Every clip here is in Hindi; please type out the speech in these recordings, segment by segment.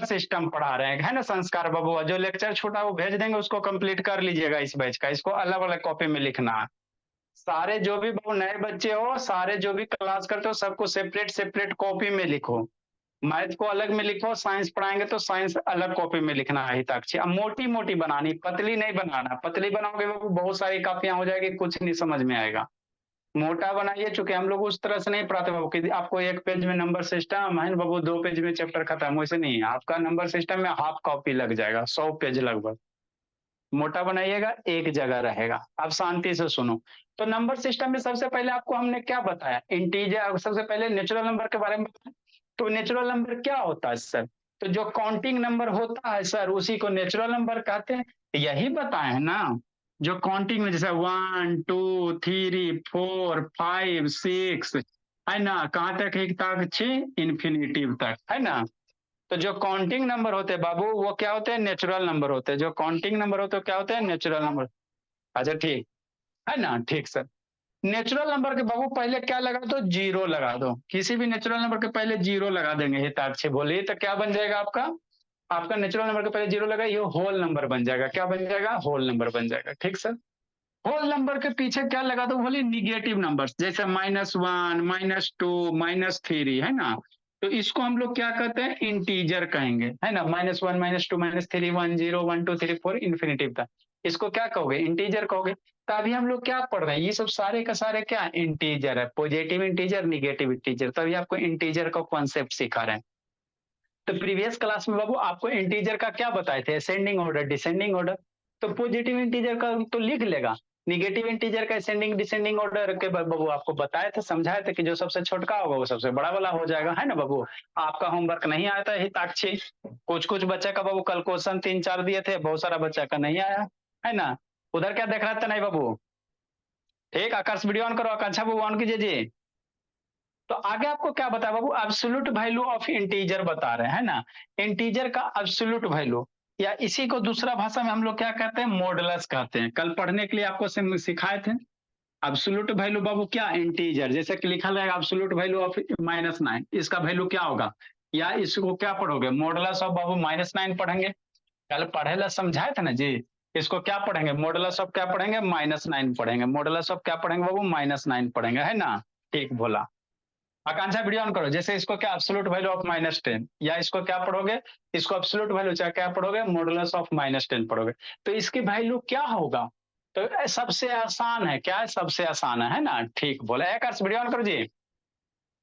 नंबर सिस्टम पढ़ा रहे हैं, है ना संस्कार बाबू, जो लेक्चर छोटा वो भेज देंगे, उसको कंप्लीट कर लीजिएगा इस बैच का, इसको अलग अलग कॉपी में लिखना है। सारे जो भी बाबू नए बच्चे हो, सारे जो भी क्लास करते हो, सबको सेपरेट सेपरेट कॉपी में लिखो। मैथ को अलग में लिखो, साइंस पढ़ाएंगे तो साइंस अलग कॉपी में लिखना है हिताक्षी। अब मोटी मोटी बनानी, पतली नहीं बनाना, पतली बनाओगे बाबू बहुत सारी कापियां हो जाएगी, कुछ नहीं समझ में आएगा। मोटा बनाइए, चूंकि हम लोग उस तरह से नहीं पढ़ाते बाबू कि आपको एक पेज में नंबर सिस्टम है ना बाबू, 2 पेज में चैप्टर खत्म, वैसे नहीं है। आपका नंबर सिस्टम में हाफ कॉपी लग जाएगा, 100 पेज लगभग। मोटा बनाइएगा, एक जगह रहेगा। अब शांति से सुनो। तो नंबर सिस्टम में सबसे पहले आपको हमने क्या बताया, इंटीजर, सबसे पहले नेचुरल नंबर के बारे में बताया। तो नेचुरल नंबर क्या होता है सर? तो जो काउंटिंग नंबर होता है सर, उसी को नेचुरल नंबर कहते हैं। यही बताए हैं ना, जो काउंटिंग में जैसे 1 2 3 4 5 6, है ना, कहाँ तक, एक तक 6, इन्फिनिटिव तक, है ना। तो जो काउंटिंग नंबर होते हैं बाबू, वो क्या होते हैं, नेचुरल नंबर होते हैं। जो काउंटिंग नंबर होते हैं क्या होते हैं, नेचुरल नंबर। अच्छा ठीक है ना, ठीक सर। नेचुरल नंबर के बाबू पहले क्या लगा दो, जीरो लगा दो। किसी भी नेचुरल नंबर के पहले जीरो लगा देंगे हिताक्षी, बोलिए तो क्या बन जाएगा आपका? आपका नेचुरल नंबर के पहले जीरो लगा, ये होल नंबर बन जाएगा। क्या बन जाएगा? होल नंबर बन जाएगा, ठीक सर। होल नंबर के पीछे क्या लगा दो, बोलिए निगेटिव नंबर्स, जैसे -1 -2 -3, है ना। तो इसको हम लोग क्या कहते हैं, इंटीजर कहेंगे, है ना। -1 -2 -3 1 0 1 2 3 4 इन्फिनिटिव तक, इसको क्या कहोगे, इंटीजर कहोगे। तो अभी हम लोग क्या पढ़ रहे हैं, ये सब सारे का सारे क्या इंटीजर है, पॉजिटिव इंटीजर, निगेटिव इंटीजर। तभी आपको इंटीजर का कॉन्सेप्ट सिखा रहे हैं। तो प्रीवियस क्लास में बाबू आपको इंटीजर का क्या बताए थे, असेंडिंग ऑर्डर, डिसेंडिंग ऑर्डर। तो पॉजिटिव इंटीजर का तो लिख लेगा, निगेटिव इंटीजर का असेंडिंग डिसेंडिंग ऑर्डर के बाबू आपको बताए थे, समझाए थे कि जो सबसे छोटका होगा वो सबसे बड़ा वाला हो जाएगा, है ना बाबू। आपका होमवर्क नहीं आया था हिताक्षी, कुछ कुछ बच्चा का बाबू कल क्वेश्चन 3 4 दिए थे, बहुत सारा बच्चा का नहीं आया, है ना। उधर क्या देख रहा था नहीं बाबू? ठीक, आकाश वीडियो ऑन करो, आकांक्षा बाबू ऑन कीजिए जी। तो आगे आपको क्या बताया बाबू, एब्सोल्यूट वैल्यू ऑफ इंटीजर बता रहे हैं ना। इंटीजर का एब्सोल्यूट वैल्यू, या इसी को दूसरा भाषा में हम लोग क्या कहते हैं, मॉडुलस कहते हैं। कल पढ़ने के लिए आपको सिखाए थे। एब्सोल्यूट वैल्यू बाबू क्या, इंटीजर, जैसे कि लिखा रहेगा एब्सोल्यूट वैल्यू ऑफ -9, इसका वैल्यू क्या होगा। या इसको क्या पढ़ोगे, मॉडुलस ऑफ बाबू -9 पढ़ेंगे। कल पढ़े समझाए थे ना जी। इसको क्या पढ़ेंगे, मॉडुलस ऑफ क्या पढ़ेंगे, -9 पढ़ेंगे। मॉडुलस ऑफ क्या पढ़ेंगे बाबू, -9 पढ़ेंगे, है ना। ठीक बोला। आकांक्षा वीडियो ऑन करो। जैसे इसको क्या, एब्सोल्यूट वैल्यू ऑफ -10, या इसको क्या पढ़ोगे, इसको एब्सोल्यूट वैल्यू चाहे क्या पढ़ोगे, मॉडुलस ऑफ -10 पढ़ोगे। तो इसकी वैल्यू क्या होगा। तो सबसे आसान है, क्या है, सबसे आसान है ना। ठीक बोला, एक वीडियो ऑन करो जी।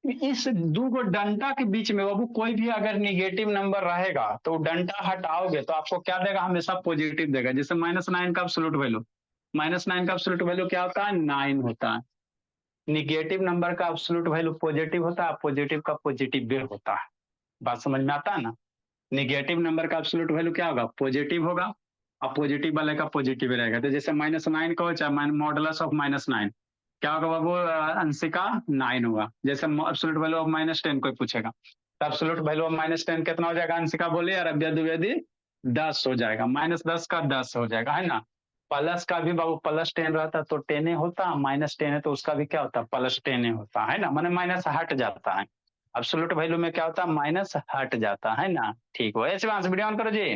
इस दो गो डंडा के बीच में बाबू कोई भी अगर निगेटिव नंबर रहेगा तो डंडा हटाओगे तो आपको क्या देगा, हमेशा पॉजिटिव देगा। जैसे -9 का एब्सोल्यूट वैल्यू, -9 का एब्सोल्यूट वैल्यू क्या होता है, 9 होता है। निगेटिव नंबर का एब्सोल्यूट वैल्यू पॉजिटिव होता है, पॉजिटिव का पॉजिटिव भी होता है। बात समझ में आता है ना। निगेटिव नंबर का एब्सोल्यूट वैल्यू क्या होगा, पॉजिटिव होगा, और पॉजिटिव वाले का पॉजिटिव रहेगा। तो जैसे -9 को चाहे मॉडुलस ऑफ -9 क्या होगा बाबू, अंशिका 9 होगा। जैसे एब्सोल्यूट वैल्यू ऑफ -10 कोई पूछेगा, तो एब्सोल्यूट वैल्यू ऑफ -10 कितना हो जाएगा, अंशिका बोलिए, और अव्यय द्विवेदी 10 हो जाएगा। -10 का 10 हो जाएगा, है ना। प्लस का भी बाबू +10 रहता तो 10 होता, -10 है तो उसका भी क्या होता, +10 होता है ना, माने माइनस हट जाता है। एब्सोल्यूट वैल्यू में क्या होता है, माइनस हट जाता है ना। ठीक हो, ऐसे वीडियो ऑन करो जी।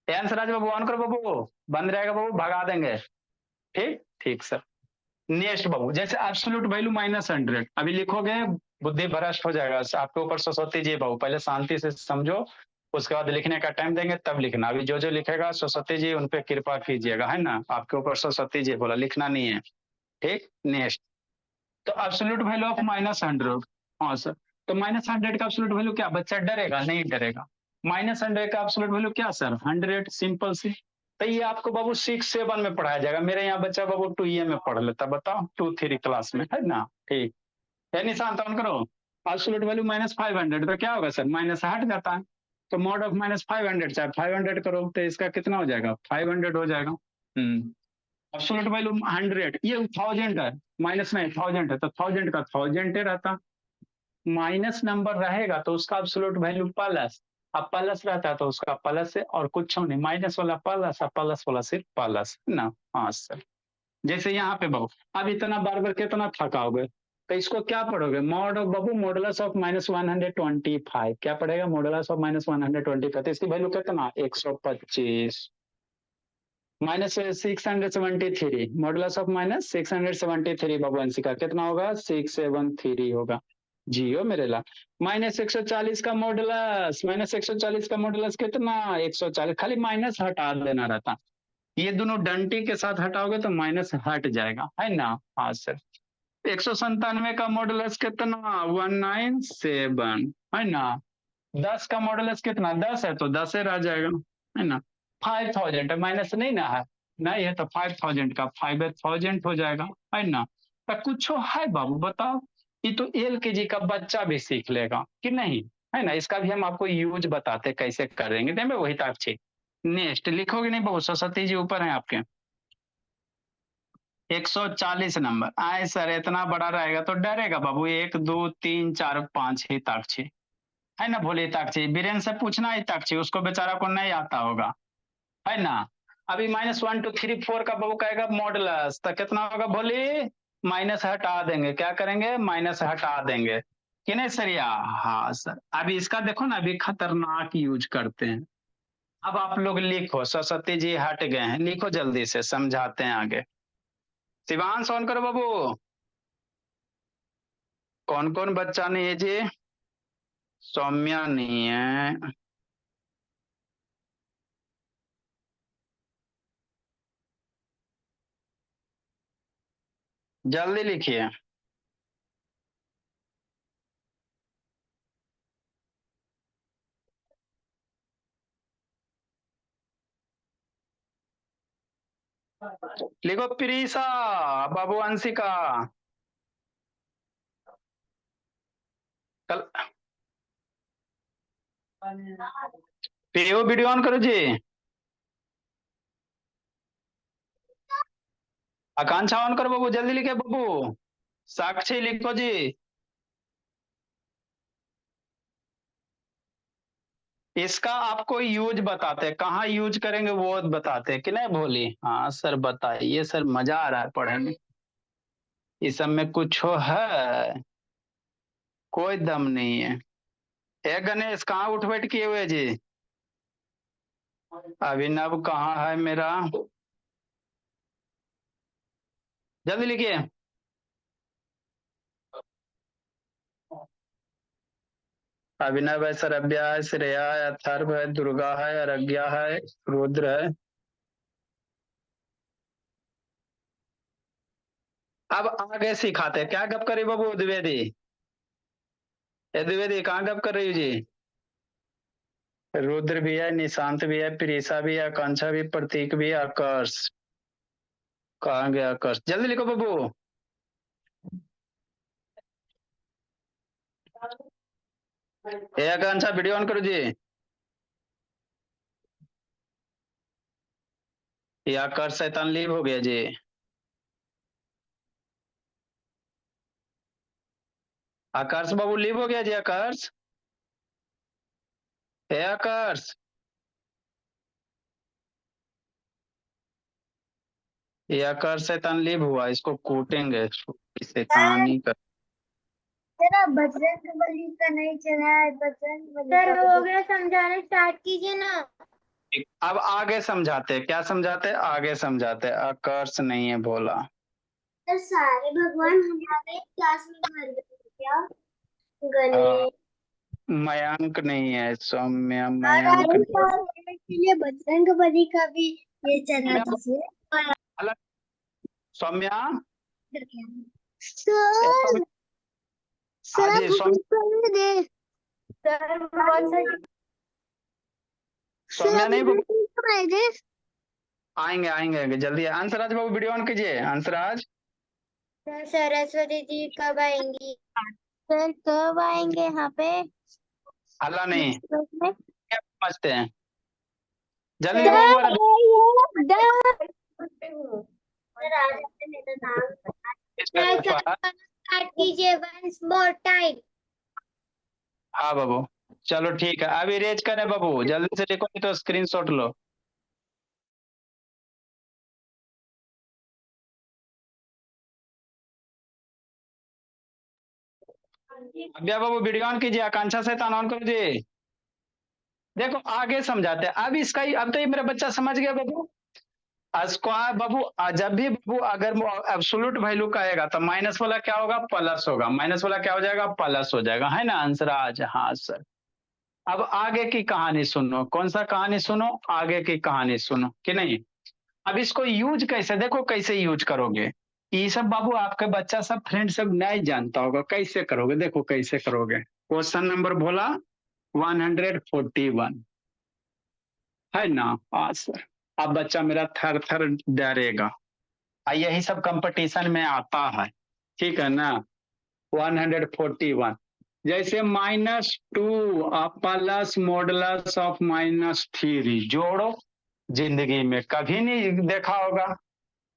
राज बाबू ऑन करो बाबू, बंद रहेगा बाबू, भगा देंगे। ठीक ठीक सर। नेक्स्ट बाबू, जैसे एब्सोल्यूट वैल्यू -100, अभी लिखोगे बुद्धि भ्रष्ट हो जाएगा, आपके ऊपर सरस्वती जी बाबू, पहले शांति से समझो, उसके बाद लिखने का टाइम देंगे तब लिखना। अभी जो जो लिखेगा सरस्वती जी उन पे कृपा कीजिएगा, है ना। आपके ऊपर सरस्वती जी बोला, लिखना नहीं है। ठीक, नेक्स्ट। तो एब्सोल्यूट वैल्यू ऑफ -100, हाँ सर। तो -100 का एब्सोल्यूट वैल्यू क्या, बच्चा डरेगा नहीं, डरेगा। -100 का एब्सोल्यूट वैल्यू क्या सर, 100, सिंपल सी। तो ये आपको बाबू 6 7 में पढ़ाया जाएगा। मेरे यहाँ बच्चा बाबू 2 में पढ़ लेता, बताओ 2 3 क्लास में, है ना। ठीक है, निशान ऑन करो। एब्सोल्यूट वैल्यू -500 तो क्या होगा सर, माइनस हट जाता है। तो मॉड ऑफ -500 चाहे 500 करो, तो इसका कितना हो जाएगा, 500 हो जाएगा। एब्सोल्यूट वैल्यू 100, ये 1000 है, माइनस नहीं 1000 है, तो 1000 का 1000 रहता। माइनस नंबर रहेगा तो उसका एब्सोल्यूट वैल्यू प्लस, अब प्लस रहता है तो उसका प्लस है, और कुछ नहीं, माइनस वाला प्लस और प्लस वाला सिर्फ प्लस, ना। हाँ सर। जैसे यहाँ पे बहु, अब इतना बार बार कितना थकाओगे, तो इसको क्या पढ़ोगे, mod of Babu modulus of -125, क्या पड़ेगा मॉडुलस ऑफ -125, तो इसकी वैल्यू कितना 125 -673, मॉडुलस ऑफ -673 बाबू का कितना होगा 673 होगा। जियो मेरे ला। -140 का मॉडुलस, -140 का मॉडुलस कितना 140, खाली माइनस हटा देना रहता, ये दोनों डंटी के साथ हटाओगे तो माइनस हट जाएगा, है ना। हाँ सर। 197 का मॉडुलस कितना 197, है ना। 10 का मॉडुलस कितना 10 है तो 10 रह जाएगा, है ना। 5000 माइनस नहीं ना है, नहीं है तो 5000 का 5000 हो जाएगा, है ना। तो कुछ है बाबू बताओ, ये तो LKG का बच्चा भी सीख लेगा कि नहीं, है ना। इसका भी हम आपको यूज बताते कैसे करेंगे, देंगे वही ताक्षी। नेक्स्ट लिखोगे नहीं बाबू, सरस्वती जी ऊपर है आपके। 140 नंबर आए सर, इतना बड़ा रहेगा तो डरेगा बाबू, 1 2 3 4 5 ही ताक्षी, है ना। भोले ताक्षी बीरेन से पूछना ही ताक्षी, उसको बेचारा को नहीं आता होगा, है ना। अभी -1 2 3 4 का बाबू कहेगा मॉडुलस, तो कितना होगा भोले, माइनस हटा देंगे, क्या करेंगे माइनस हटा देंगे कि नहीं सरिया। हाँ सर, अभी इसका देखो ना, अभी खतरनाक यूज करते हैं। अब आप लोग लिखो, सरस्वती जी हट गए हैं, लिखो जल्दी से, समझाते हैं आगे। शिवांश ऑन करो बाबू। कौन कौन बच्चा नहीं है जी, सौम्या नहीं है, जल्दी लिखिए। लिखो प्रीसा, बाबू अंशिका, कल पीओ वीडियो ऑन करो जी। आकांक्षा ऑन करो बाबू, जल्दी लिखे बाबू। साक्षी लिखो जी। इसका आपको यूज बताते हैं, कहाँ यूज करेंगे वो बताते हैं कि नहीं भोली। हाँ सर बताइए सर, मजा आ रहा है पढ़ने में, इस सब में कुछ है, कोई दम नहीं है। गणेश कहाँ उठ बैठ किए हुए जी। अभिनव कहाँ है मेरा, जल्दी लिखिए। अभिनव है, सरभ्या है, श्रेया है, अथर्व है, दुर्गा है, अरज्ञा है, रुद्र है। अब आगे सिखाते हैं, क्या गप करे बाबू द्विवेदी, द्विवेदी कहाँ गप कर रही हो जी। रुद्र भी है, निशांत भी है, प्रीसा भी है, आकांक्षा भी, प्रतीक भी, आकर्ष कहाँ गया आकर्ष, जल्दी लिखो बाबू। आकांक्षा वीडियो ऑन करो जी। ये आकर्ष शैतान लीव हो गया जी। आकर्ष बाबू लीव हो गया जी, आकर्ष, आकर्ष, ये आकर्ष शैतान लीव हुआ, इसको कूटेंगे शैतानी कर। तेरा बजरंगबली का नहीं चला है, बजरंगबली सर हो गया, समझाना स्टार्ट कीजिए ना। अब आगे समझाते, क्या समझाते आगे समझाते, आकर्ष नहीं है बोला। सर सारे भगवान हमारे क्लास में भर गए क्या, गणेश मयंक नहीं है, सौम्या और मयंक के लिए बजरंगबली का भी ये चला नहीं। दीजिए। अलग सौम्या, सर हाँ सर जी आप सौम्या, दे सर बहुत सारी सर सौम्या अभी नहीं बाबू, दे आएंगे आएंगे आएंगे जल्दी। अंशराज बाबू वीडियो ऑन कीजिए, अंशराज। सर सरस्वती जी कब आएंगी, सर कब आएंगे यहाँ पे हल्ला नहीं, नेक्स्ट क्लास में। क्या समझते हैं, जल्दी सर लिखो बाबू। अरे सर आज आपने मेरा नाम इसमें सर ऊपर, स्टार्ट कीजिए वंस मोर टाइम। हाँ बाबू, चलो ठीक है, अभी रेज करें बाबू, जल्दी से लिखो नहीं तो screenshot low. अभ्या Babu video on कीजिए, आकांक्षा शैतान ऑन कर दीजिए। देखो आगे समझाते हैं अब इसका अब तो ये मेरा बच्चा समझ गया बाबू। स्क्वायर बाबू जब भी बाबू अगर एब्सोल्यूट वैल्यू कहेगा तो माइनस वाला क्या होगा, प्लस होगा, माइनस वाला क्या हो जाएगा, प्लस हो जाएगा, है ना आंसर आज। हाँ सर। अब आगे की कहानी सुनो, कौन सा कहानी सुनो, आगे की कहानी सुनो कि नहीं। अब इसको यूज कैसे, देखो कैसे यूज करोगे। ये सब बाबू आपके बच्चा सब फ्रेंड सब नहीं जानता होगा, कैसे करोगे, देखो कैसे करोगे। क्वेश्चन नंबर बोला 141, है ना। हाँ सर। अब बच्चा मेरा थर थर डरेगा, यही सब कंपटीशन में आता है, ठीक है ना। 141 जैसे -2 प्लस मॉडुलस ऑफ -3 जोड़ो। जिंदगी में कभी नहीं देखा होगा,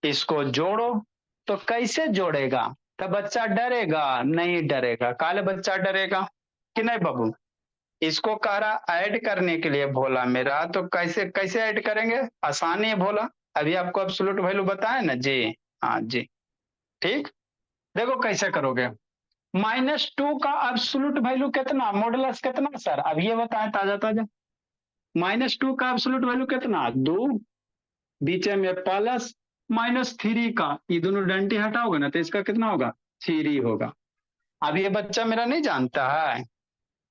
इसको जोड़ो। तो कैसे जोड़ेगा, तो बच्चा डरेगा नहीं डरेगा, काले बच्चा डरेगा कि नहीं बाबू। इसको कह रहा ऐड करने के लिए भोला मेरा, तो कैसे कैसे ऐड करेंगे, आसानी है भोला। अभी आपको एब्सोल्यूट वैल्यू बताए ना जी। हाँ जी। ठीक। देखो कैसे करोगे। -2 का एब्सोल्यूट वैल्यू कितना, मॉडुलस कितना सर, अब ये बताएं ताजा ताजा। -2 का एब्सोल्यूट वैल्यू कितना, 2, बीच में प्लस -3 का, ये दोनों डंटी हटाओगे ना तो इसका कितना होगा, 3 होगा। अब ये बच्चा मेरा नहीं जानता है,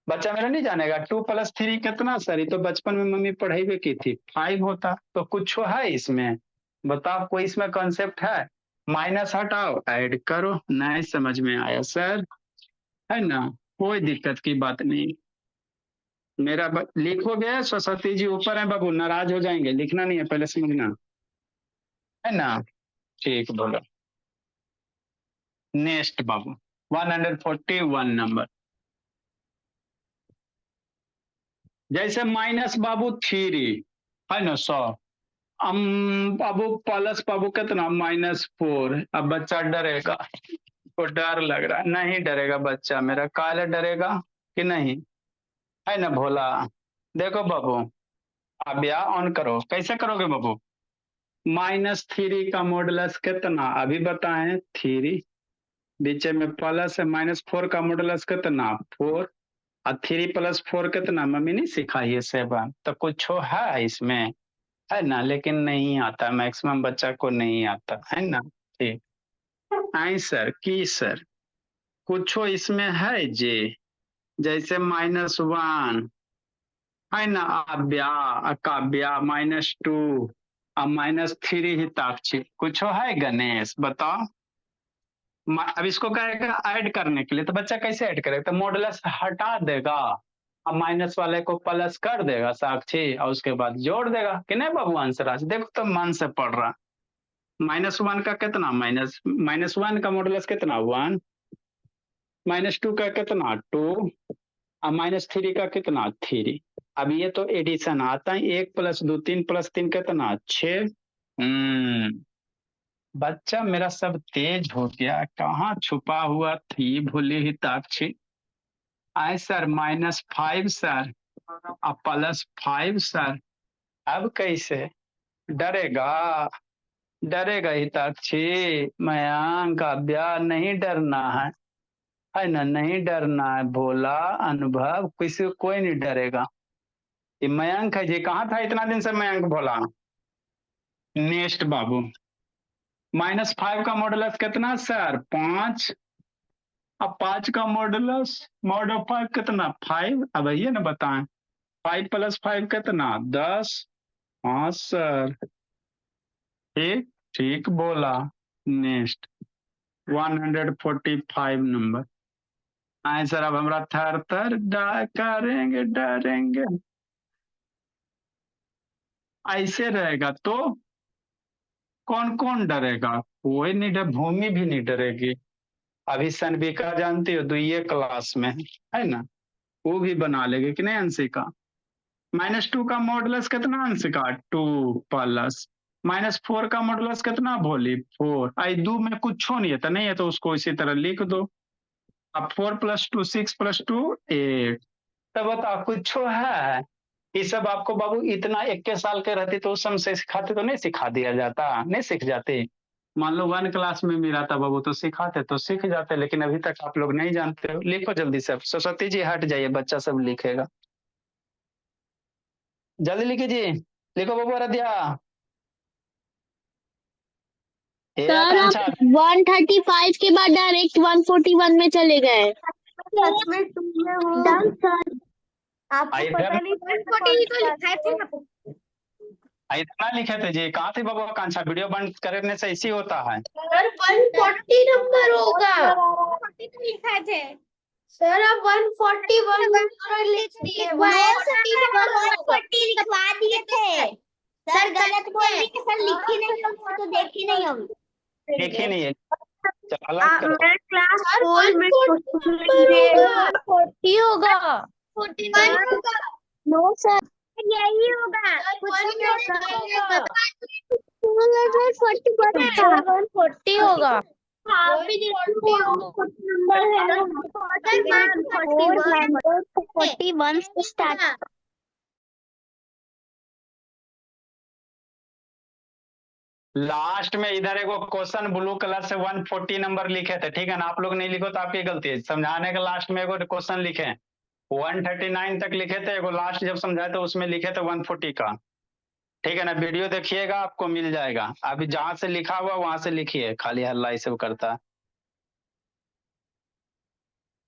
बच्चा मेरा नहीं जानेगा 2 + 3 कितना सर, ये तो बचपन में मम्मी पढ़ाई भी की थी, 5 होता। तो कुछ है इसमें, बताओ कोई इसमें कॉन्सेप्ट है। माइनस हटाओ ऐड करो, नहीं समझ में आया सर, है ना, कोई दिक्कत की बात नहीं। मेरा लिखोगे, सरस्वती जी ऊपर है बाबू, नाराज हो जाएंगे, लिखना नहीं है पहले समझना, है ना। ठीक बोलो। नेक्स्ट बाबू 141 नंबर। जैसे माइनस बाबू 3, है ना 100। बाबू प्लस बाबू कितना, -4। अब बच्चा डरेगा, को डर लग रहा है, नहीं डरेगा बच्चा मेरा, काले डरेगा कि नहीं, है ना भोला। देखो बाबू, अब या ऑन करो, कैसे करोगे बाबू। -3 का मॉडुलस कितना, अभी बताएं 3, बीच में प्लस है, -4 का मॉडुलस कितना, 4, और 3 + 4 कितना, मम्मी नहीं सिखाई है 7, तो कुछ है इसमें, है ना, लेकिन नहीं आता, मैक्सिमम बच्चा को नहीं आता, है ना। ठीक। आई सर की सर, कुछ इसमें है जी, जैसे -1, है ना, अव्या अकाव्या, -2 अब -3 हिताक्षी, कुछ है गणेश बताओ। अब इसको कहेगा ऐड करने के लिए, तो बच्चा कैसे ऐड करेगा, तो मॉडुलस हटा देगा, अब माइनस वाले को प्लस कर देगा साक्षी, और उसके बाद जोड़ देगा कि नहीं बाबू आंसर आज, देखो तो मन से पढ़ रहा। -1 का कितना, -1 का मॉडुलस कितना 1, -2 का कितना 2, और -3 का कितना 3। अब ये तो एडिशन आता है, 1 + 2 3 + 3 कितना 6। बच्चा मेरा सब तेज हो गया, कहाँ छुपा हुआ थी भूली हिताक्षी। आए सर -5 सर, अब +5 सर, अब कैसे, डरेगा, डरेगा हिताक्षी, मयंक अभ्या नहीं डरना है ना, नहीं डरना है भोला, अनुभव, किसी को कोई नहीं डरेगा। ये मयंक है जी, कहाँ था इतना दिन से मयंक भोला। नेक्स्ट बाबू, -5 का मॉडुलस कितना सर, 5, अब 5 का मॉडुलस, मॉड ऑफ 5 कितना 5, अब ये ना बताएं, 5 + 5 कितना 10। हाँ सर। ठीक, ठीक बोला। Next 145 number. आए सर, अब हमरा थर थर करेंगे, डरेंगे, ऐसे रहेगा तो कौन कौन डरेगा, कोई नहीं डर, भूमि भी नहीं डरेगी। अभी सनविका जानती हो, 2 क्लास में है ना, वो भी बना लेगी कि नहीं अंशिका। -2 का मॉडुलस कितना अंशिका, 2 प्लस -4 का मॉडुलस कितना भोली, 4, आई दो में कुछ नहीं है तो नहीं है, तो उसको इसी तरह लिख दो। अब 4 + 2 6 + 2 8, तो बताओ कुछ है। ये सब आपको बाबू इतना 21 साल के रहते तो उस समय से सिखाते तो नहीं सिखा दिया जाता, नहीं सीख जाते। मान लो 1 क्लास में मिला था बाबू तो सिखाते तो सीख जाते, लेकिन अभी तक आप लोग नहीं जानते हो। लिखो जल्दी से, अब सरस्वती जी हट जाइए, बच्चा सब लिखेगा। जल्दी लिखिए जी। लिखो बाबू आराध्या। ये सर आकांक्षा। आप 135 के बाद डायरेक्ट 141 में चले गए। सच में तुम में हो। Done sir. आपको इधर पता नहीं था कौन सी क्लास है? इतना लिखे थे जी, कहाँ थे बाबू आकांक्षा? वीडियो बंद करने से इसी होता है। सर 140 नंबर होगा। 140 लिखा थे। सर आप 141 लिख दिए। 140 लिखवा दिए थे। सर गलत बोल दिए, सर लिखी नहीं होगी तो देखी नहीं होगी। लिखी नहीं है, चलो अलग करो। मैं क्लास सर 4 में 140 होगा। 41 होगा। नो सर यही होगा। कुछ भी हो सकता है। 140 होगा। हाँ, भी नंबर है ना। 441 से स्टार्ट। लास्ट में इधर एक क्वेश्चन ब्लू कलर से 140 नंबर लिखे थे, ठीक है ना? आप लोग नहीं लिखो तो आपकी गलती है। समझाने के लास्ट में एक क्वेश्चन लिखे 139 तक लिखे थे, एगो लास्ट जब समझाए तो उसमें लिखे थे 140 का, ठीक है ना? वीडियो देखिएगा आपको मिल जाएगा। अभी जहां से लिखा हुआ वहां से लिखिए, खाली हल्ला ये सब करता है।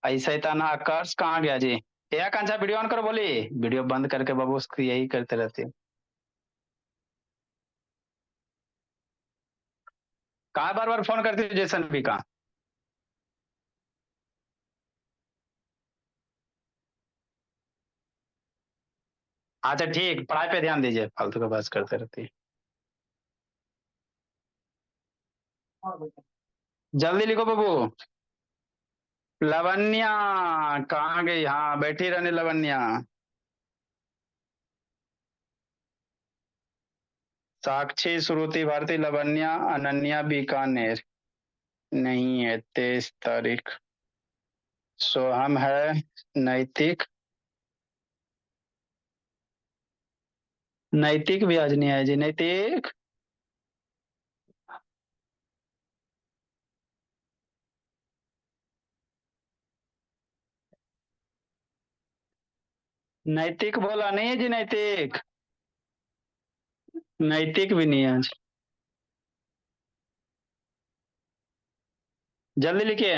ऐसा ही था ना। आकर्ष कहाँ गया जी? ये आकांक्षा वीडियो ऑन करो, बोली। वीडियो बंद करके बाबू उसको यही करते रहते हैं। कहाँ बार बार फोन करती है जैसन भी का? अच्छा ठीक, पढ़ाई पे ध्यान दीजिए, फालतू का बात करते रहती है। जल्दी लिखो बाबू। लवन्या कहाँ गई? हाँ बैठी रहने लवन्या। साक्षी, श्रुति, भारती, लवन्या, अनन्या, बीकानेर नहीं है। 23 तारीख। सोहम है। नैतिक, नैतिक भी आज नहीं आया जी। नैतिक, नैतिक बोला नहीं है जी। नैतिक, नैतिक भी नहीं है आज। जल्दी लिखिए।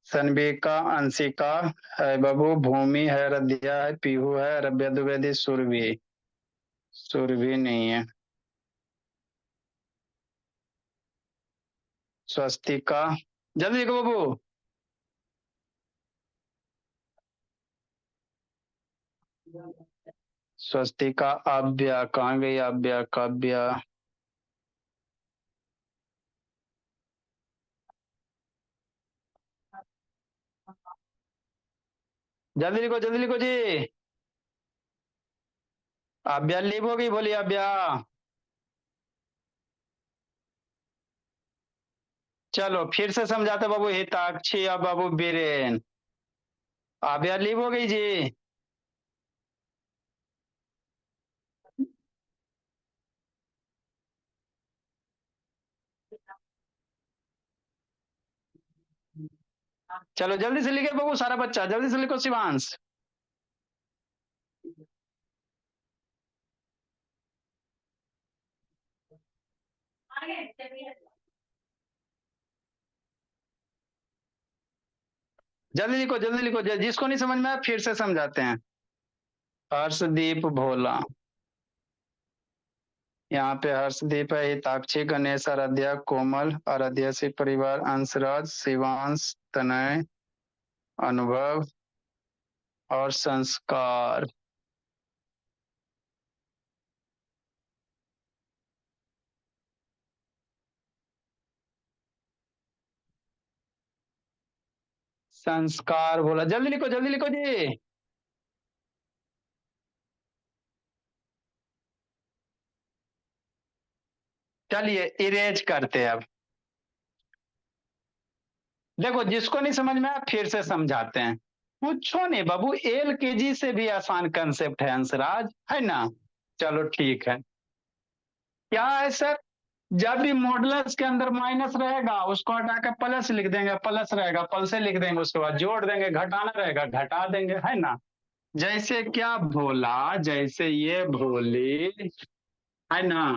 सनबिका, अंशिका है बाबू, भूमि है, रदिया है, पीहू है, रब्या द्विवेदी, सुरभि, सुरभि नहीं है। स्वस्तिका, जल्दी लिखो बाबू। स्वस्तिका, आव्या कहाँ गई? आव्या, काव्या, जल्दी लिखो जी। आव्या लीव हो गई, बोली आव्या। चलो फिर से समझाते बाबू। हिताक्षी और बाबू बीरेन। आव्या लीव हो गई जी। चलो जल्दी से लिखे बाबू, सारा बच्चा जल्दी से लिखो। शिवांश, जल्दी लिखो। जिसको नहीं समझ में आया फिर से समझाते हैं। हर्षदीप भोला, यहाँ पे हर्षदीप है, हिताक्षी, गणेश, आराध्या, कोमल, आराध्या से परिवार, अंशराज, शिवांश, तनय, अनुभव और संस्कार। संस्कार बोला। जल्दी लिखो जी। चलिए इरेज करते हैं अब। देखो जिसको नहीं समझ में आया फिर से समझाते हैं। कुछ नहीं बाबू, LKG से भी आसान कंसेप्ट है अंशराज, है ना। चलो ठीक है। क्या है सर, जब भी मॉडुलस के अंदर माइनस रहेगा उसको हटा के प्लस लिख देंगे, प्लस रहेगा प्लस से लिख देंगे, उसके बाद जोड़ देंगे, घटाना रहेगा घटा देंगे, है ना। जैसे क्या भोला, जैसे ये भोली, है ना।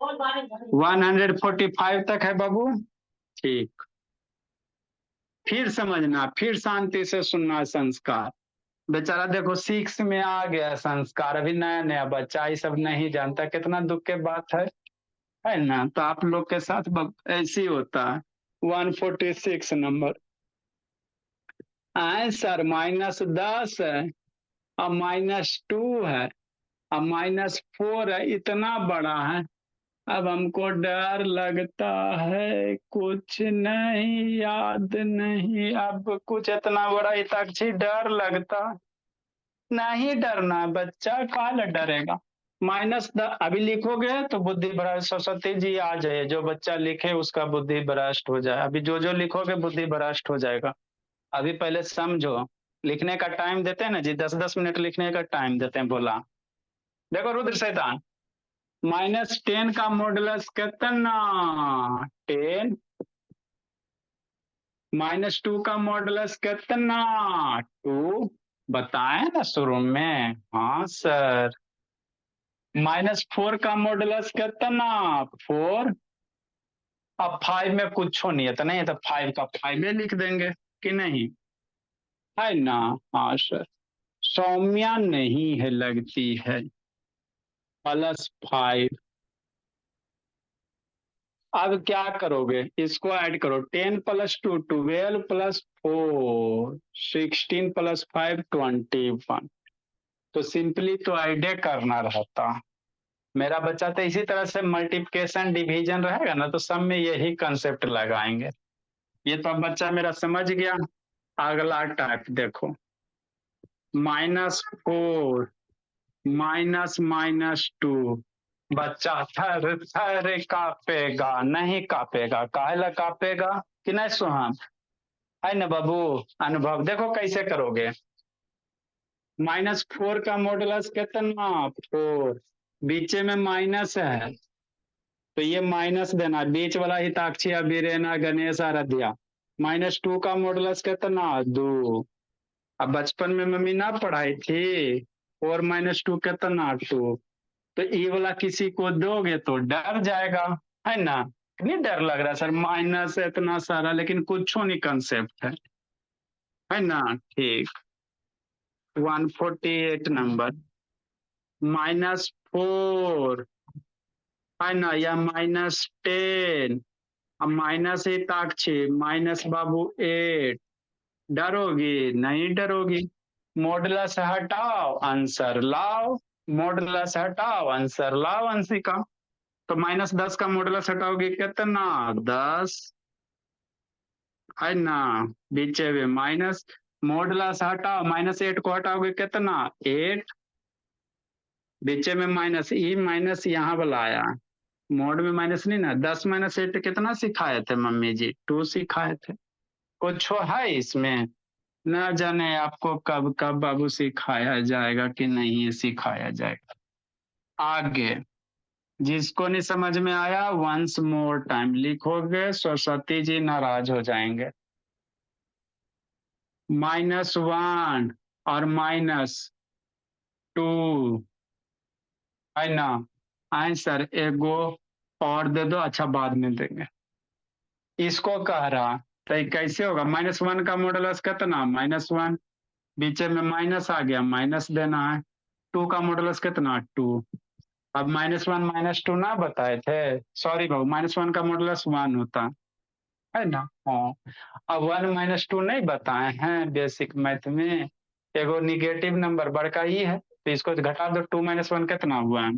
145 तक है बाबू, ठीक। फिर समझना, फिर शांति से सुनना संस्कार। बेचारा देखो 6 में आ गया संस्कार, अभी नया नया बच्चा ये सब नहीं जानता, कितना दुख की बात है ना। तो आप लोग के साथ ऐसी होता है। 146 नंबर आए सर, -10 है, अब -2 है, अब -4 है, इतना बड़ा है। अब हमको डर लगता है, कुछ नहीं याद नहीं, अब कुछ इतना बड़ा हिताक्षी डर लगता। नहीं डरना बच्चा, काल डरेगा। अभी लिखोगे तो बुद्धि भ्रष्ट, सरस्वती जी आ जाए, जो बच्चा लिखे उसका बुद्धि भ्रष्ट हो जाए। अभी जो जो लिखोगे बुद्धि भ्रष्ट हो जाएगा। अभी पहले समझो, लिखने का टाइम देते हैं ना जी, 10-10 मिनट लिखने का टाइम देते हैं। बोला देखो रुद्र शैतान, -10 का मॉडुलस कितना, 10। -2 का मॉडुलस कितना, 2। बताए ना शुरू में, हाँ सर। -4 का मॉडुलस कितना, 4। अब 5 में कुछ नहीं है तो नहीं है, तो 5 का 5 में लिख देंगे कि नहीं, है ना। हाँ सर। सौम्या नहीं है लगती है, +5। अब क्या करोगे, इसको ऐड करो, 10 + 2 12 + 4 16 + 5 21। तो सिंपली तो ऐडे करना रहता। मेरा बच्चा तो इसी तरह से मल्टीप्लिकेशन डिवीजन रहेगा ना, तो सब में यही कंसेप्ट लगाएंगे। ये तो अब बच्चा मेरा समझ गया। अगला टाइप देखो, -4 -2। बच्चा थर थर कापेगा, नहीं कापेगा, काहेला कापेगा कि नहीं सुहान, है ना बाबू। अनुभव देखो कैसे करोगे। -4 का मॉडुलस कितना, 4। बीचे में माइनस है तो ये माइनस देना, बीच वाला हिताक्षी अभिरेना गणेश आराध्या। -2 का मॉडुलस कितना, 2। अब बचपन में मम्मी ना पढ़ाई थी, 4 - 2 कितना, 2। तो ये वाला किसी को दोगे तो डर जाएगा, है ना। नहीं डर लग रहा सर, माइनस इतना सारा, लेकिन कुछ नहीं कंसेप्ट है ना। ठीक। 148 नंबर, -4, है ना, या -10। अब माइनस हिताक्षी, माइनस बाबू 8। डरोगी नहीं डरोगी। मॉडुलस हटाओ आंसर लाओ, मॉडुलस हटाओ आंसर लाओ अंशिका। तो -10 का मॉडुलस हटाओगे कितना, 10, है ना। बीचे में माइनस, मॉडुलस हटाओ, -8 को हटाओगे कितना, 8। बीचे में माइनस, ई माइनस यहाँ वाला आया, मोड में माइनस नहीं ना। 10 - 8 कितना सिखाए थे मम्मी जी, 2 सिखाए थे। कुछ है इसमें, न जाने आपको कब कब बाबू सिखाया जाएगा कि नहीं सिखाया जाएगा। आगे जिसको नहीं समझ में आया, वंस मोर टाइम लिखोगे, सरस्वती जी नाराज हो जाएंगे। -1 और -2, है ना। आंसर एगो और दे दो, अच्छा बाद में देंगे। इसको कह रहा तो ये कैसे होगा, -1 का मॉडुलस कितना, -1। बीचे में माइनस आ गया, माइनस देना है। 2 का मॉडुलस कितना, 2। अब -1 -2 ना बताए थे, सॉरी बाबू, -1 का मॉडुलस 1 होता है ना। हाँ, अब 1 - 2 नहीं बताए हैं बेसिक मैथ में। एगो निगेटिव नंबर बड़का ही है, तो इसको घटा दो, 2 - 1 कितना हुआ।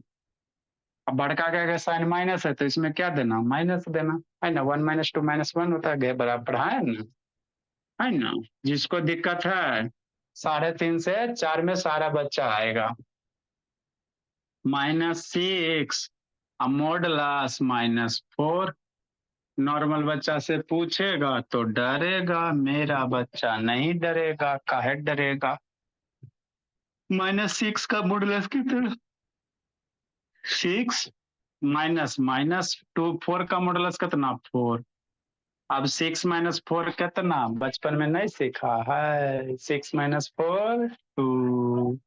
अब बड़का का साइन माइनस है तो इसमें क्या देना, माइनस देना, है ना। 1 - 2 -1 होता है, बराबर है ना, है ना। जिसको दिक्कत है 3.5 से 4 में सारा बच्चा आएगा। -6 मॉडुलस -4, नॉर्मल बच्चा से पूछेगा तो डरेगा, मेरा बच्चा नहीं डरेगा, काहे डरेगा। -6 का मॉडुलस कितना? 6 माइनस -2 4 का मॉडुलस कितना? 4। अब 6 - 4 कितना? बचपन में नहीं सीखा है? 6 - 4 2।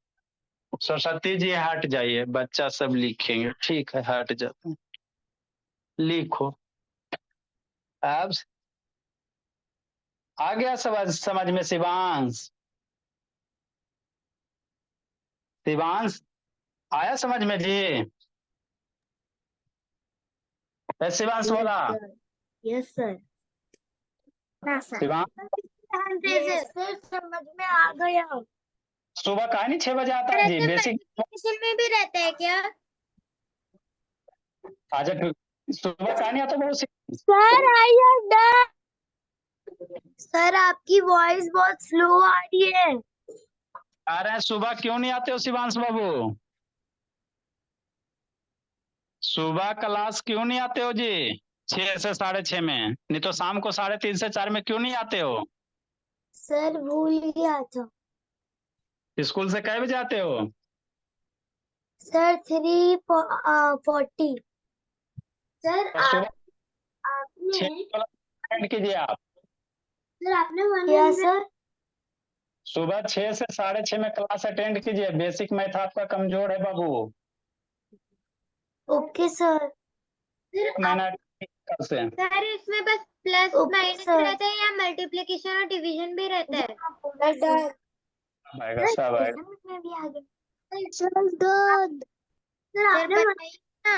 सरस्वती जी हट जाइए, बच्चा सब लिखेंगे। ठीक है, हट जाते हैं। लिखो। अब आ गया समझ में शिवांश? शिवांश आया समझ में जी? शिवांश बोला। Yes sir. शिवांश सर समझ में आ गया। सुबह कहा नहीं 6 बजे आता है जी बेसिक। मल्टीप्लिकेशन में भी रहता है क्या? अच्छा ठीक। सुबह कहा नहीं आता बहुत sir I have done. Sir आपकी वॉइस बहुत स्लो आ रही है। आ रहे हैं। सुबह क्यों नहीं आते हो शिवांश बाबू? सुबह क्लास क्यों नहीं आते हो जी? 6 से 6:30 में, नहीं तो शाम को 3:30 से 4 में क्यों नहीं आते हो? सर भूल गया था। स्कूल से कै बजे आते हो? सर 3:40। सर तो सुबह आपने 6 अटेंड कीजिए आप। सर आपने क्या सर? सुबह 6 से 6:30 में क्लास अटेंड कीजिए। बेसिक मैथ आपका कमजोर है बाबू। Okay sir. महीना कल से। सर इसमें बस प्लस माइनस रहता है या मल्टीप्लिकेशन और डिवीजन भी रहता है? आएगा सब आएगा। में भी आ गया। Sir good. सर आपने बताइए ना,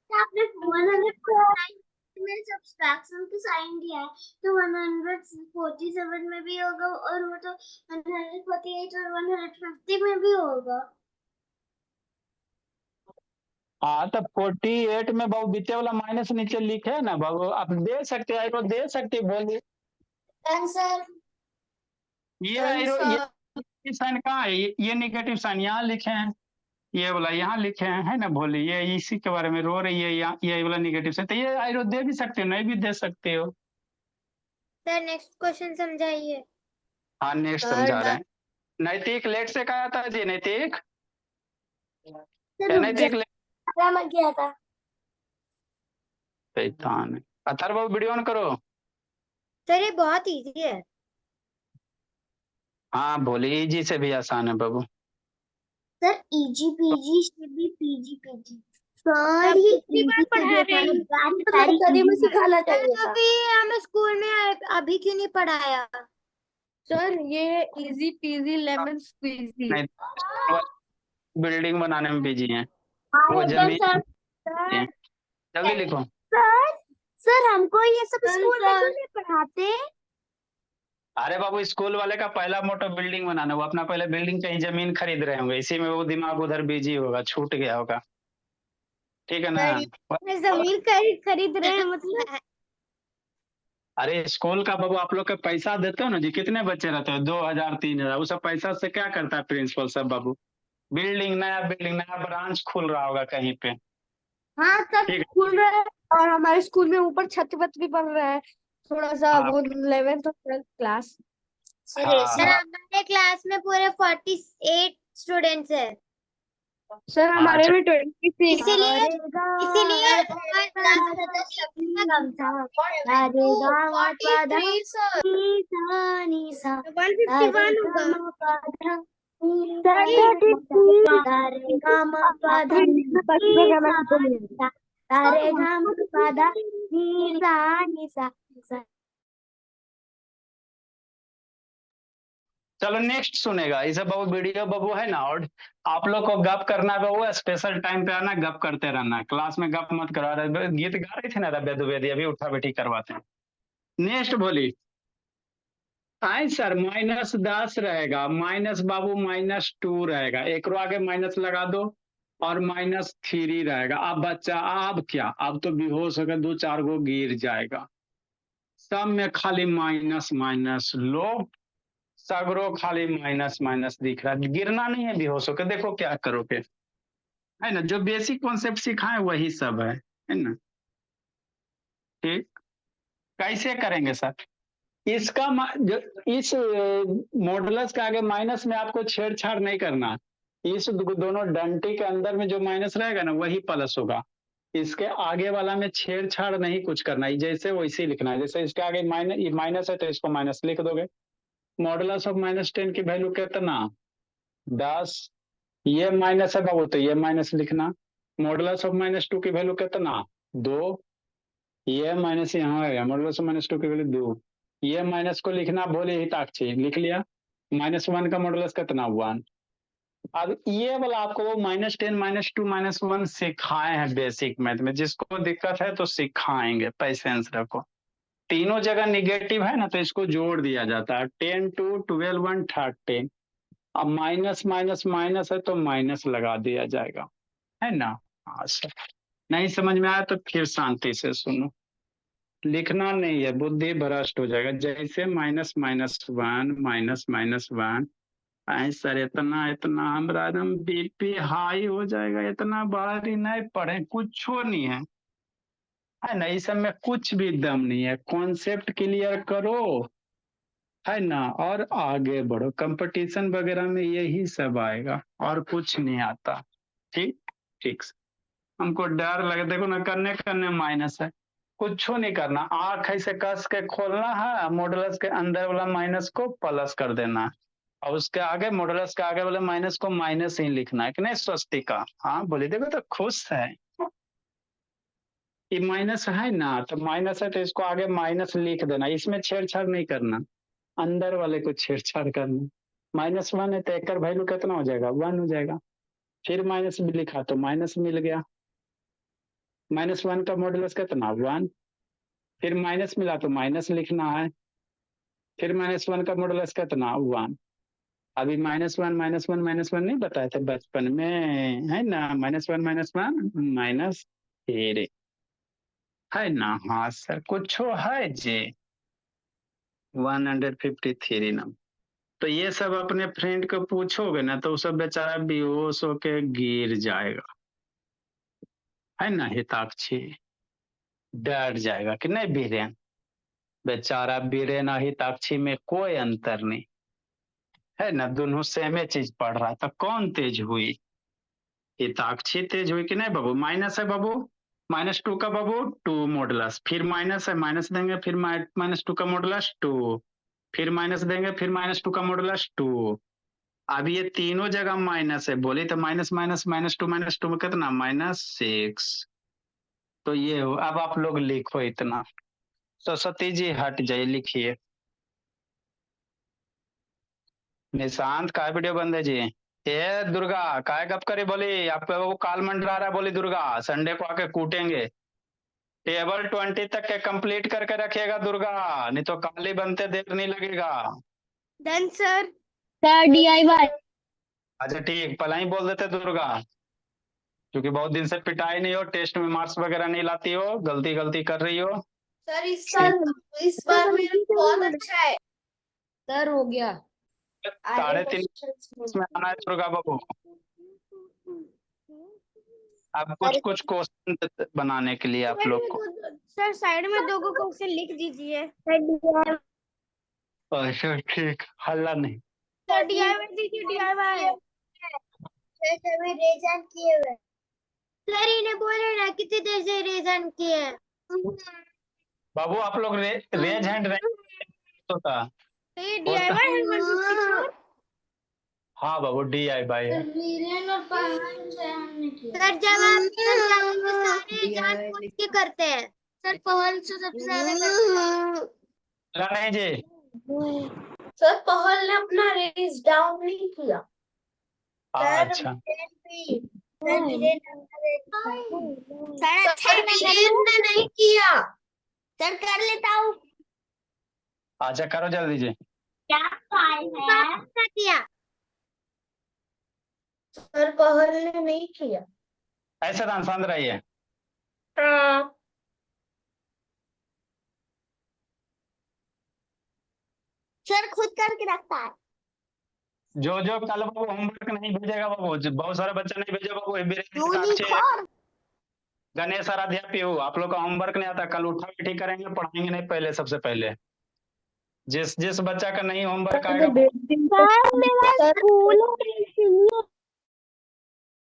आपने 109 में सब्सट्रैक्शन का साइन दिया है तो 147 में भी होगा और वो तो 148 और 150 में भी होगा। हाँ तो 48 में बाबू बीते वाला माइनस नीचे लिखे है ना बाबू, आप दे सकते हैं, दे सकते हैं, बोलिए। सर ये आयरो ये साइन कहाँ है? ये नेगेटिव साइन यहाँ लिखे हैं, ये वाला यहाँ लिखे हैं, है ना? बोलिए, ये इसी के बारे में रो रही है। ये वाला नेगेटिव साइन, तो ये आयरो दे भी सकते हो, नहीं भी दे सकते हो। सर नेक्स्ट क्वेश्चन समझाइए। हाँ नेक्स्ट समझा रहे हैं। नैतिक लेट से कहा था जी? नैतिक नैतिक मैं किया था। शैतान। अथर्व बाबू वीडियो ऑन करो। सर ये बहुत इजी है। हाँ बोलिए, इजी से भी आसान है बाबू। सर इजी पीजी से भी पीजी पीजी। सर ये इजी पढ़ा रहे हैं, में सिखाना चाहिए था। अभी हमें स्कूल में अभी क्यों नहीं पढ़ाया? सर ये इजी पीजी लेमन स्क्वीजी। नहीं, बिल्डिंग बनाने में बिजी हैं वो। सर जल्दी जल्दी लिखो। सर सर हमको ये सब स्कूल में क्यों नहीं पढ़ाते? अरे बाबू, स्कूल वाले का पहला मोटो बिल्डिंग बनाना। वो अपना पहले बिल्डिंग कहीं जमीन खरीद रहे होंगे, इसी में वो दिमाग उधर बिजी होगा, छूट गया होगा। ठीक है ना? जमीन खरीद रहे हैं मतलब? अरे स्कूल का बाबू आप लोग का पैसा देते हो ना जी, कितने बच्चे रहते हो? 2000 3000। उस सब पैसा से क्या करता है प्रिंसिपल सब बाबू? बिल्डिंग, नया ब्रांच खुल रहा होगा कहीं पे। हाँ सर ठीक है। खुल रहा है, और हमारे स्कूल में ऊपर छत वत भी बन रहा है थोड़ा सा, हाँ। वो 11th और 12th क्लास। हाँ, सर हमारे क्लास में पूरे 48 स्टूडेंट्स है। सर हमारे में 26। इसीलिए चलो नेक्स्ट सुनेगा इसे बाबू। वीडियो बाबू है ना, और आप लोग को गप करना है बाबू, स्पेशल टाइम पे आना, गप करते रहना। क्लास में गप मत करो। रहे गीत गा रहे थे ना रब्बे दुबेदी, अभी उठा बैठी करवाते हैं। नेक्स्ट बोली। आई सर -10 रहेगा, माइनस बाबू -2 रहेगा, एक रो आगे माइनस लगा दो, और -3 रहेगा। अब बच्चा अब क्या? अब तो बेहोश होकर 2 4 गो गिर जाएगा। सब में खाली माइनस माइनस लो, सगरो खाली माइनस माइनस दिख रहा है। गिरना नहीं है, बेहोश होकर देखो क्या करोगे, है ना? जो बेसिक कॉन्सेप्ट सिखाए वही सब है ना? ठीक। कैसे करेंगे सर? इसका जो इस मॉडुलस के आगे माइनस में आपको छेड़छाड़ नहीं करना। इस दोनों डंटी के अंदर में जो माइनस रहेगा ना वही प्लस होगा। इसके आगे वाला में छेड़छाड़ नहीं कुछ करना है, जैसे वैसे ही लिखना है। जैसे इसके आगे माइनस है तो इसको माइनस लिख दोगे। मॉडुलस ऑफ -10 की वैल्यू कितना? 10। ये माइनस है बाबू तो ये माइनस लिखना। मॉडुलस ऑफ -2 की वैल्यू कितना? 2। ये माइनस यहाँ है, मॉडुलस ऑफ -2 की वैल्यू 2। ये माइनस को लिखना भूले हिताक्षी, लिख लिया। -1 का मॉडुलस कितना? 1। अब ये वाला आपको वो -10 -2 -1 सिखाए हैं बेसिक मैथ में। जिसको दिक्कत है तो सिखाएंगे, पैसेंस रखो। तीनों जगह निगेटिव है ना तो इसको जोड़ दिया जाता है। 10 2 12 1 13। अब माइनस माइनस माइनस है तो माइनस लगा दिया जाएगा, है ना? हाँ सर, नहीं समझ में आया तो फिर शांति से सुनो, लिखना नहीं है, बुद्धि भ्रष्ट हो जाएगा। जैसे -1 -1 ऐ सर इतना इतना हमारा एकदम बीपी हाई हो जाएगा। इतना बारी नहीं पढ़े, कुछ नहीं है ना? इस सब में कुछ भी दम नहीं है। कॉन्सेप्ट क्लियर करो, है ना, और आगे बढ़ो। कंपटीशन वगैरह में यही सब आएगा और कुछ नहीं आता। ठीक ठीक। हमको डर लगे, देखो ना, करने करने माइनस है, कुछ नहीं करना। आंख ऐसे कस के खोलना है, मॉडुलस के अंदर वाला माइनस को प्लस कर देना है, और उसके आगे मॉडुलस के आगे वाले माइनस को माइनस ही लिखना है कि नहीं स्वस्तिका? हाँ बोली, देखो तो खुश है। ये माइनस है ना, तो माइनस है तो इसको आगे माइनस लिख देना। इसमें छेड़छाड़ नहीं करना, अंदर वाले को छेड़छाड़ करना। -1 है तो एक वैल्यू कितना हो जाएगा? 1 हो जाएगा। फिर माइनस भी लिखा तो माइनस मिल गया। -1 का मॉडुलस कितना? 1। फिर माइनस मिला तो माइनस लिखना है। फिर -1 का मॉडुलस कितना? 1। अभी -1 नहीं बताए थे बचपन में, है ना? -1 -1 है ना? हाँ सर, कुछ है जी। 153 नंबर। तो ये सब अपने फ्रेंड को पूछोगे ना तो सब बेचारा बेहोश होके गिर जाएगा, है ना हिताक्षी? डर जाएगा कि नहीं बीरेन? बेचारा बीरेन और हिताक्षी में कोई अंतर नहीं, है ना? दोनों सेमे चीज पढ़ रहा था। कौन तेज हुई? हिताक्षी तेज हुई कि नहीं बाबू? माइनस है बाबू, -2 का बाबू 2 मॉडुलस, फिर माइनस है, माइनस देंगे, फिर -2 का मॉडुलस 2, फिर माइनस देंगे, फिर -2 का मॉडुलस 2। अब ये तीनों जगह माइनस है, बोले तो माइनस माइनस -2 में कितना? -6। तो ये हो। अब आप लोग लिखो इतना। सरस्वती जी हट जाइए, लिखिए। निशांत का वीडियो बंद है जी। ये दुर्गा काय गप करे बोली, आपको वो काल मंडरा रहा है, बोली दुर्गा संडे को आके कूटेंगे। टेबल 20 तक के कंप्लीट करके रखिएगा दुर्गा, नहीं तो काली बनते देर नहीं लगेगा। Done sir. Sir DIY। अच्छा ठीक, पहले ही बोल देते दुर्गा, क्योंकि बहुत दिन से पिटाई नहीं हो, टेस्ट में मार्क्स वगैरह नहीं लाती हो, गलती गलती कर रही हो। सर इस बार मेरा बहुत अच्छा है। सर हो गया। 3:30 में आना है दुर्गा बाबू। अब कुछ कुछ क्वेश्चन बनाने के लिए आप लोग को। सर साइड में 2 क्वेश्चन लिख दीजिए। अच्छा ठीक, हल्ला नहीं। सर DIY दीजिए, DIY। सभी रेजन किए हुए। सर इन्हें बोले ना कितनी देर से रेजन किए। बाबू आप लोग रेज हैंड होता। तो ये DIY है 154। हाँ बाबू DIY है। वीरेन और पहाड़ से हमने किया। सर जब आप सारे जानबूझ के करते हैं। सर पहल से सबसे ज्यादा करते हैं। नहीं जी। सर पहल ने अपना रेस डाउन नहीं किया। अच्छा सर वीरेन ने नहीं किया। सर कर लेता हूँ। अच्छा करो जल्दी जी। क्या किया? सर पहल ने नहीं किया। ऐसे दान शांत रहिए। सर खुद करके रखता है। जो जो कल बाबू होमवर्क नहीं भेजेगा बाबू, बहुत सारा बच्चा नहीं भेजा बाबू। गणेश आराध्या पीहू, आप लोग का होमवर्क नहीं आता, कल उठा बैठी करेंगे, पढ़ाएंगे नहीं पहले, सबसे पहले जिस जिस बच्चा का नहीं होमवर्क आएगा सर मेरा स्कूल है इसलिए।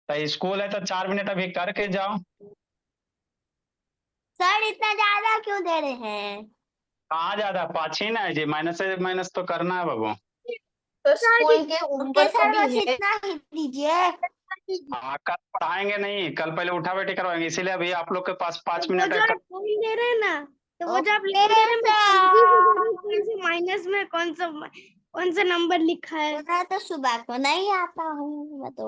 तो स्कूल है तो 4 मिनट अभी करके जाओ। सर इतना ज्यादा क्यों दे रहे हैं? कहाँ ज्यादा, 5 ही ना है जी, माइनस से माइनस तो करना है बाबू। तो स्कूल के ओके होमवर्क सर भी बस है। इतना ही दीजिए। हाँ, कल पढ़ाएंगे नहीं, कल पहले उठा बैठी करवाएंगे, इसीलिए अभी आप लोग के पास 5 मिनट है। नहीं दे रहे हैं ना, तो वो जो आप लिख ओके दे रहे हैं, मैं सर। कौन से माइनस में कौन सा नंबर लिखा है। मैं तो सुबह को नहीं आता हूँ, मैं तो